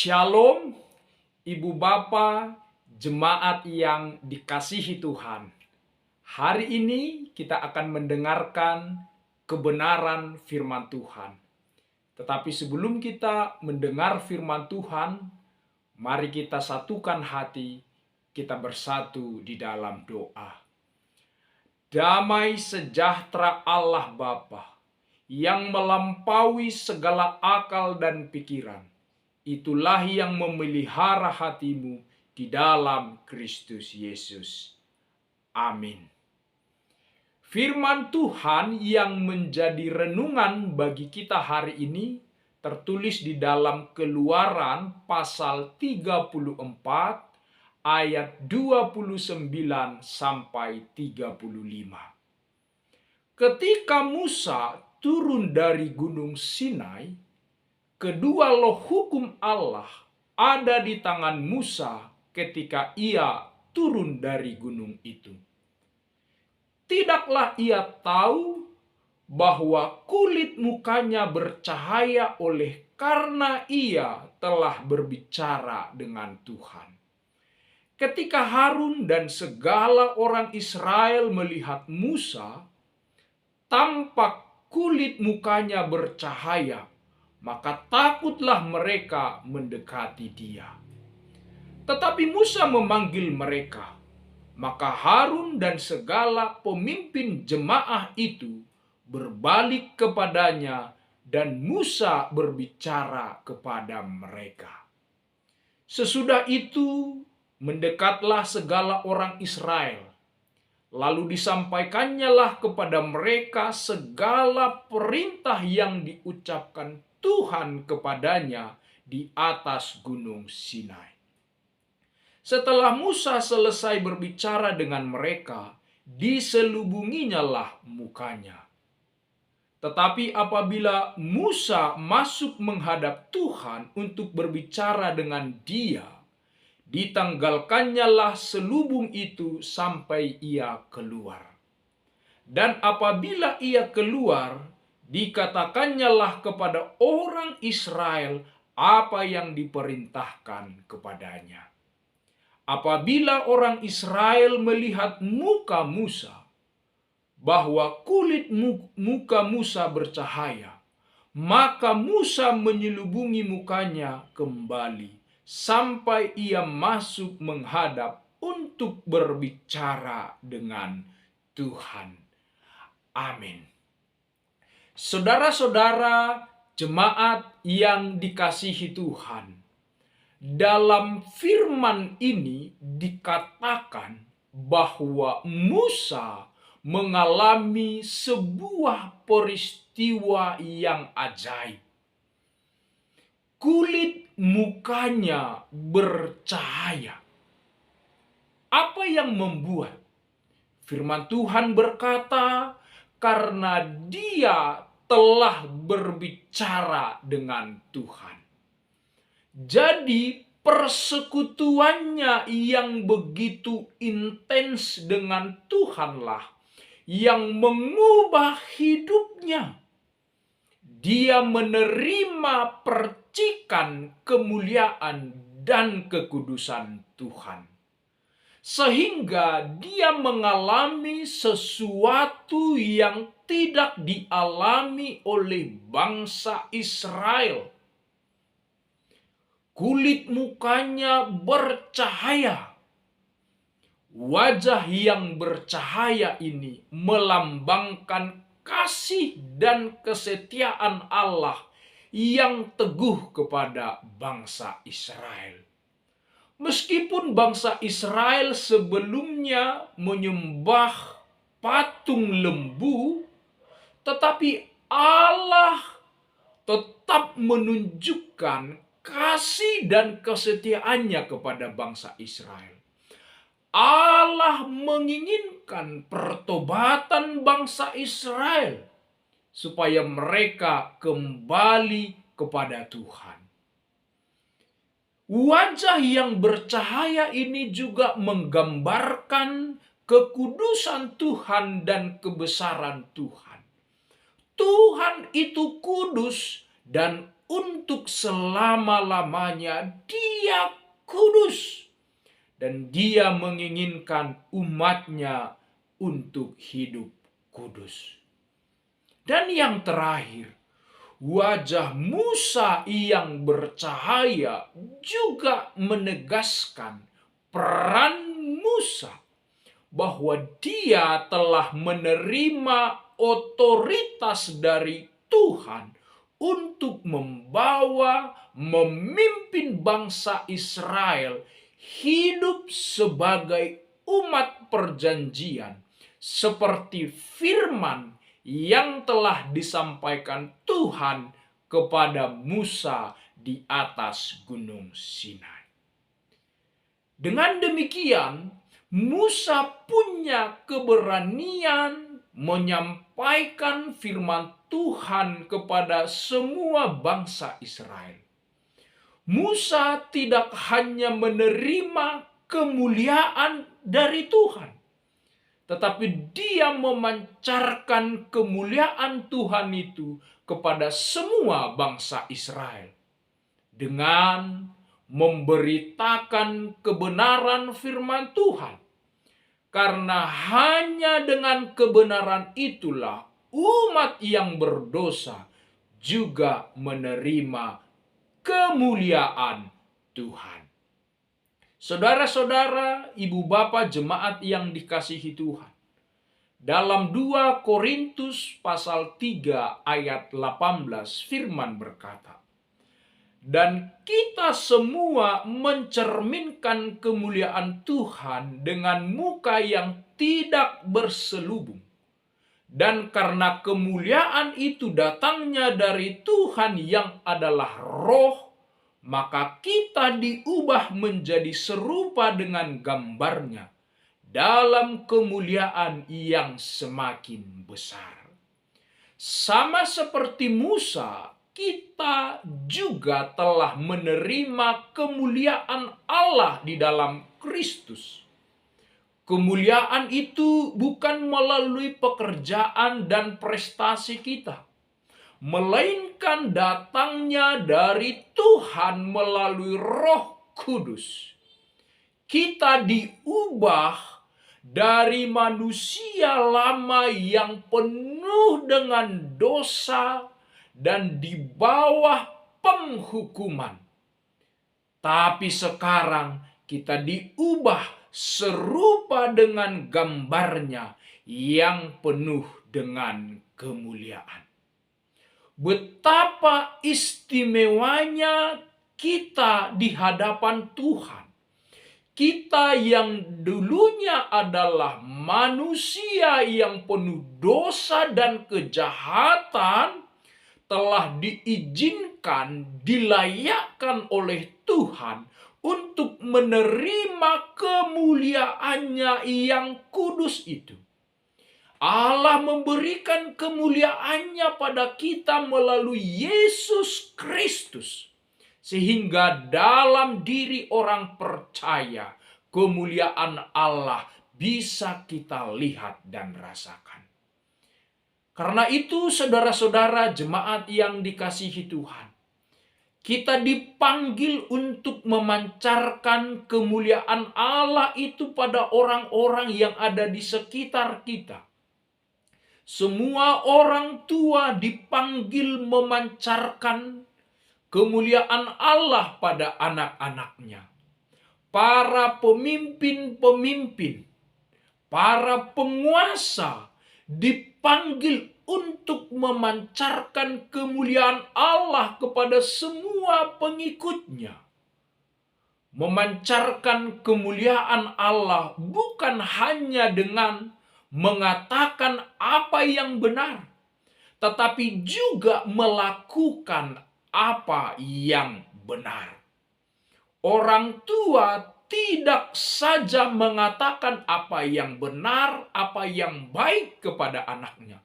Shalom, Ibu Bapa, jemaat yang dikasihi Tuhan. Hari ini kita akan mendengarkan kebenaran firman Tuhan. Tetapi sebelum kita mendengar firman Tuhan, mari kita satukan hati, kita bersatu di dalam doa. Damai sejahtera Allah Bapa yang melampaui segala akal dan pikiran, itulah yang memelihara hatimu di dalam Kristus Yesus. Amin. Firman Tuhan yang menjadi renungan bagi kita hari ini tertulis di dalam Keluaran pasal 34 ayat 29 sampai 35. Ketika Musa turun dari Gunung Sinai, kedua loh hukum Allah ada di tangan Musa ketika ia turun dari gunung itu. Tidaklah ia tahu bahwa kulit mukanya bercahaya oleh karena ia telah berbicara dengan Tuhan. Ketika Harun dan segala orang Israel melihat Musa, tampak kulit mukanya bercahaya, maka takutlah mereka mendekati dia. Tetapi Musa memanggil mereka, maka Harun dan segala pemimpin jemaah itu berbalik kepadanya dan Musa berbicara kepada mereka. Sesudah itu mendekatlah segala orang Israel, lalu disampaikannya lah kepada mereka segala perintah yang diucapkan Tuhan kepadanya di atas gunung Sinai. Setelah Musa selesai berbicara dengan mereka, diselubunginya lah mukanya. Tetapi apabila Musa masuk menghadap Tuhan untuk berbicara dengan dia, ditanggalkannya lah selubung itu sampai ia keluar. Dan apabila ia keluar, dikatakannya lah kepada orang Israel apa yang diperintahkan kepadanya. Apabila orang Israel melihat muka Musa, bahwa kulit muka Musa bercahaya, maka Musa menyelubungi mukanya kembali sampai ia masuk menghadap untuk berbicara dengan Tuhan. Amin. Saudara-saudara jemaat yang dikasihi Tuhan, dalam firman ini dikatakan bahwa Musa mengalami sebuah peristiwa yang ajaib. Kulit mukanya bercahaya. Apa yang membuat? Firman Tuhan berkata, karena dia telah berbicara dengan Tuhan. Jadi persekutuannya yang begitu intens dengan Tuhanlah yang mengubah hidupnya. Dia menerima percikan kemuliaan dan kekudusan Tuhan. Sehingga dia mengalami sesuatu yang tidak dialami oleh bangsa Israel. Kulit mukanya bercahaya. Wajah yang bercahaya ini melambangkan kasih dan kesetiaan Allah yang teguh kepada bangsa Israel. Meskipun bangsa Israel sebelumnya menyembah patung lembu, tetapi Allah tetap menunjukkan kasih dan kesetiaannya kepada bangsa Israel. Allah menginginkan pertobatan bangsa Israel supaya mereka kembali kepada Tuhan. Wajah yang bercahaya ini juga menggambarkan kekudusan Tuhan dan kebesaran Tuhan. Tuhan itu kudus dan untuk selama-lamanya Dia kudus. Dan Dia menginginkan umatnya untuk hidup kudus. Dan yang terakhir, wajah Musa yang bercahaya juga menegaskan peran Musa bahwa dia telah menerima otoritas dari Tuhan untuk memimpin bangsa Israel hidup sebagai umat perjanjian seperti firman yang telah disampaikan Tuhan kepada Musa di atas Gunung Sinai. Dengan demikian, Musa punya keberanian menyampaikan firman Tuhan kepada semua bangsa Israel. Musa tidak hanya menerima kemuliaan dari Tuhan, tetapi dia memancarkan kemuliaan Tuhan itu kepada semua bangsa Israel dengan memberitakan kebenaran firman Tuhan. Karena hanya dengan kebenaran itulah umat yang berdosa juga menerima kemuliaan Tuhan. Saudara-saudara, ibu bapa jemaat yang dikasihi Tuhan. Dalam 2 Korintus pasal 3 ayat 18 firman berkata, dan kita semua mencerminkan kemuliaan Tuhan dengan muka yang tidak berselubung. Dan karena kemuliaan itu datangnya dari Tuhan yang adalah Roh, maka kita diubah menjadi serupa dengan gambarnya dalam kemuliaan yang semakin besar. Sama seperti Musa, kita juga telah menerima kemuliaan Allah di dalam Kristus. Kemuliaan itu bukan melalui pekerjaan dan prestasi kita, melainkan datangnya dari Tuhan melalui Roh Kudus. Kita diubah dari manusia lama yang penuh dengan dosa dan di bawah penghukuman. Tapi sekarang kita diubah serupa dengan gambarnya yang penuh dengan kemuliaan. Betapa istimewanya kita di hadapan Tuhan. Kita yang dulunya adalah manusia yang penuh dosa dan kejahatan telah diizinkan, dilayakkan oleh Tuhan untuk menerima kemuliaannya yang kudus itu. Allah memberikan kemuliaannya pada kita melalui Yesus Kristus. Sehingga dalam diri orang percaya kemuliaan Allah bisa kita lihat dan rasakan. Karena itu saudara-saudara jemaat yang dikasihi Tuhan, kita dipanggil untuk memancarkan kemuliaan Allah itu pada orang-orang yang ada di sekitar kita. Semua orang tua dipanggil memancarkan kemuliaan Allah pada anak-anaknya. Para pemimpin-pemimpin, para penguasa dipanggil untuk memancarkan kemuliaan Allah kepada semua pengikutnya. Memancarkan kemuliaan Allah bukan hanya dengan mengatakan apa yang benar, tetapi juga melakukan apa yang benar. Orang tua tidak saja mengatakan apa yang benar, apa yang baik kepada anaknya,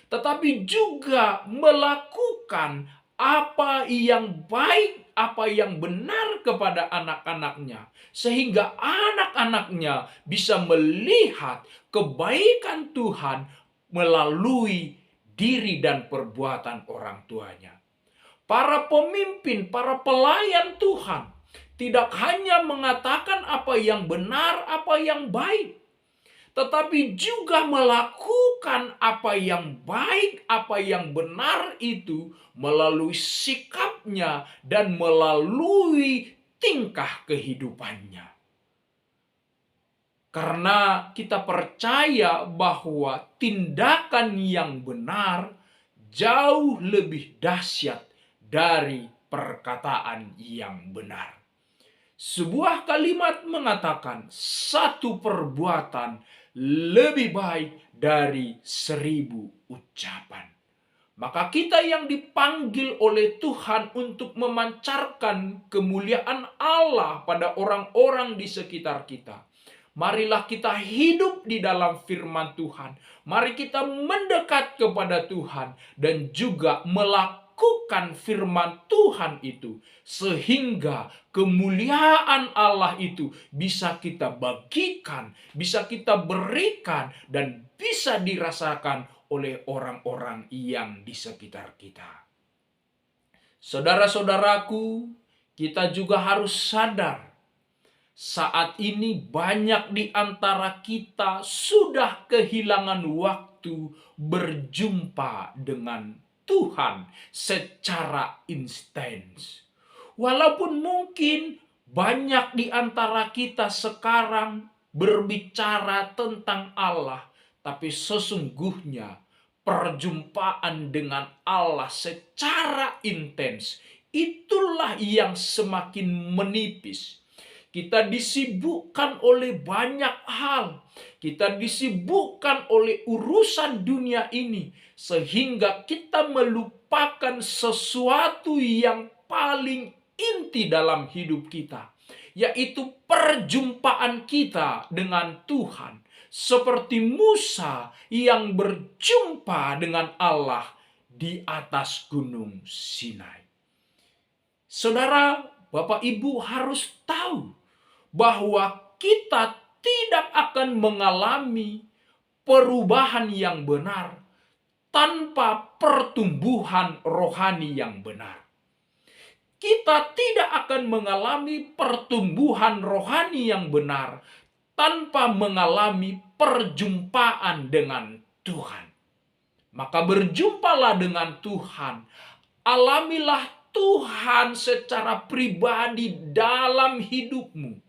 tetapi juga melakukan apa yang baik, apa yang benar kepada anak-anaknya, sehingga anak-anaknya bisa melihat kebaikan Tuhan melalui diri dan perbuatan orang tuanya. para pemimpin, para pelayan Tuhan tidak hanya mengatakan apa yang benar, apa yang baik, tetapi juga melakukan apa yang baik, apa yang benar itu melalui sikapnya dan melalui tingkah kehidupannya. Karena kita percaya bahwa tindakan yang benar jauh lebih dahsyat dari perkataan yang benar. Sebuah kalimat mengatakan satu perbuatan lebih baik dari 1000 ucapan. Maka kita yang dipanggil oleh Tuhan untuk memancarkan kemuliaan Allah pada orang-orang di sekitar kita, marilah kita hidup di dalam firman Tuhan. Mari kita mendekat kepada Tuhan dan juga melakukan firman Tuhan itu, sehingga kemuliaan Allah itu bisa kita bagikan, bisa kita berikan, dan bisa dirasakan oleh orang-orang yang di sekitar kita. Saudara-saudaraku, kita juga harus sadar saat ini banyak di antara kita sudah kehilangan waktu berjumpa dengan Tuhan secara intens. Walaupun mungkin banyak di antara kita sekarang berbicara tentang Allah, tapi sesungguhnya perjumpaan dengan Allah secara intens itulah yang semakin menipis. Kita disibukkan oleh banyak hal. Kita disibukkan oleh urusan dunia ini. Sehingga kita melupakan sesuatu yang paling inti dalam hidup kita. Yaitu perjumpaan kita dengan Tuhan. Seperti Musa yang berjumpa dengan Allah di atas gunung Sinai. Saudara, Bapak Ibu harus tahu bahwa kita tidak akan mengalami perubahan yang benar tanpa pertumbuhan rohani yang benar. Kita tidak akan mengalami pertumbuhan rohani yang benar tanpa mengalami perjumpaan dengan Tuhan. Maka berjumpalah dengan Tuhan. Alamilah Tuhan secara pribadi dalam hidupmu.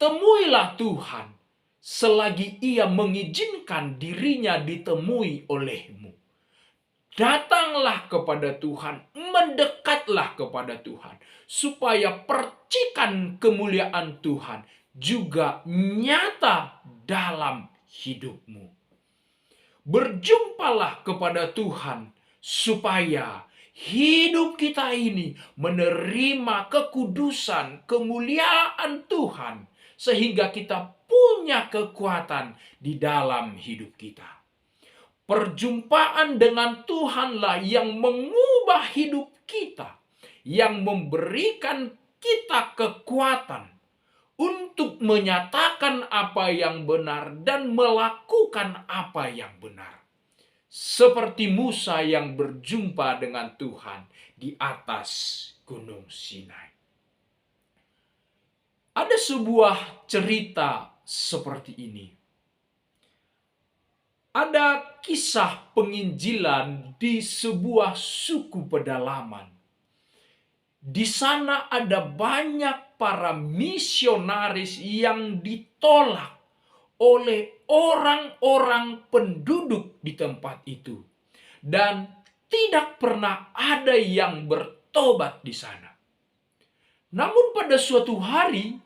Temuilah Tuhan selagi Ia mengizinkan dirinya ditemui olehmu. Datanglah kepada Tuhan, mendekatlah kepada Tuhan, supaya percikan kemuliaan Tuhan juga nyata dalam hidupmu. Berjumpalah kepada Tuhan supaya hidup kita ini menerima kekudusan, kemuliaan Tuhan, sehingga kita punya kekuatan di dalam hidup kita. Perjumpaan dengan Tuhanlah yang mengubah hidup kita, yang memberikan kita kekuatan untuk menyatakan apa yang benar dan melakukan apa yang benar. Seperti Musa yang berjumpa dengan Tuhan di atas gunung Sinai. Ada sebuah cerita seperti ini. Ada kisah penginjilan di sebuah suku pedalaman. Di sana ada banyak para misionaris yang ditolak oleh orang-orang penduduk di tempat itu. Dan tidak pernah ada yang bertobat di sana. Namun pada suatu hari,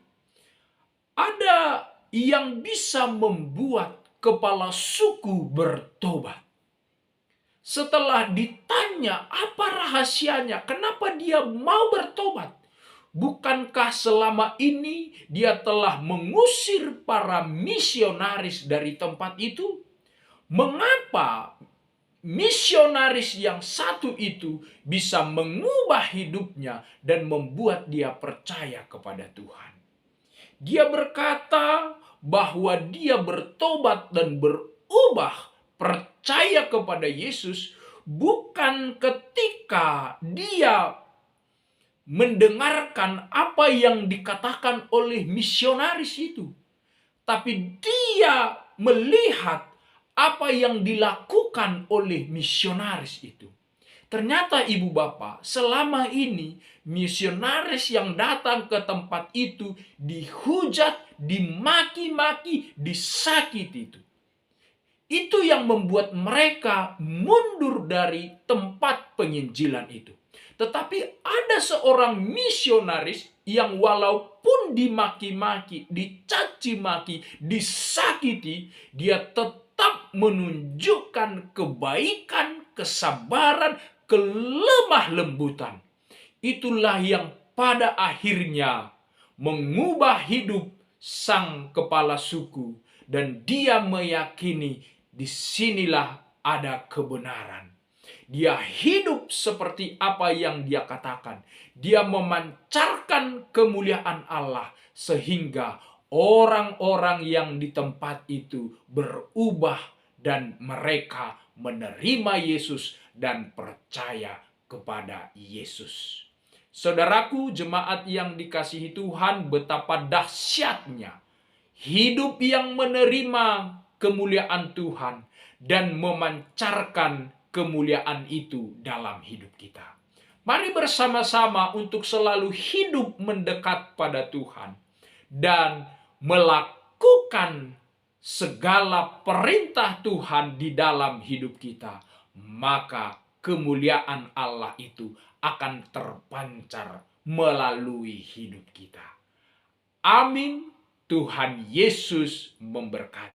ada yang bisa membuat kepala suku bertobat. Setelah ditanya apa rahasianya, kenapa dia mau bertobat? Bukankah selama ini dia telah mengusir para misionaris dari tempat itu? Mengapa misionaris yang satu itu bisa mengubah hidupnya dan membuat dia percaya kepada Tuhan? Dia berkata bahwa dia bertobat dan berubah, percaya kepada Yesus, bukan ketika dia mendengarkan apa yang dikatakan oleh misionaris itu, tapi dia melihat apa yang dilakukan oleh misionaris itu. Ternyata ibu bapak, selama ini misionaris yang datang ke tempat itu dihujat, dimaki-maki, disakiti itu. Itu yang membuat mereka mundur dari tempat penginjilan itu. Tetapi ada seorang misionaris yang walaupun dimaki-maki, dicaci maki, disakiti, dia tetap menunjukkan kebaikan, kesabaran, kelemah lembutan. Itulah yang pada akhirnya mengubah hidup sang kepala suku, dan dia meyakini disinilah ada kebenaran. Dia hidup seperti apa yang dia katakan. Dia memancarkan kemuliaan Allah sehingga orang-orang yang di tempat itu berubah dan mereka menerima Yesus dan percaya kepada Yesus. Saudaraku, jemaat yang dikasihi Tuhan, betapa dahsyatnya hidup yang menerima kemuliaan Tuhan dan memancarkan kemuliaan itu dalam hidup kita. Mari bersama-sama untuk selalu hidup mendekat pada Tuhan dan melakukan segala perintah Tuhan di dalam hidup kita. Maka kemuliaan Allah itu akan terpancar melalui hidup kita. Amin. Tuhan Yesus memberkati.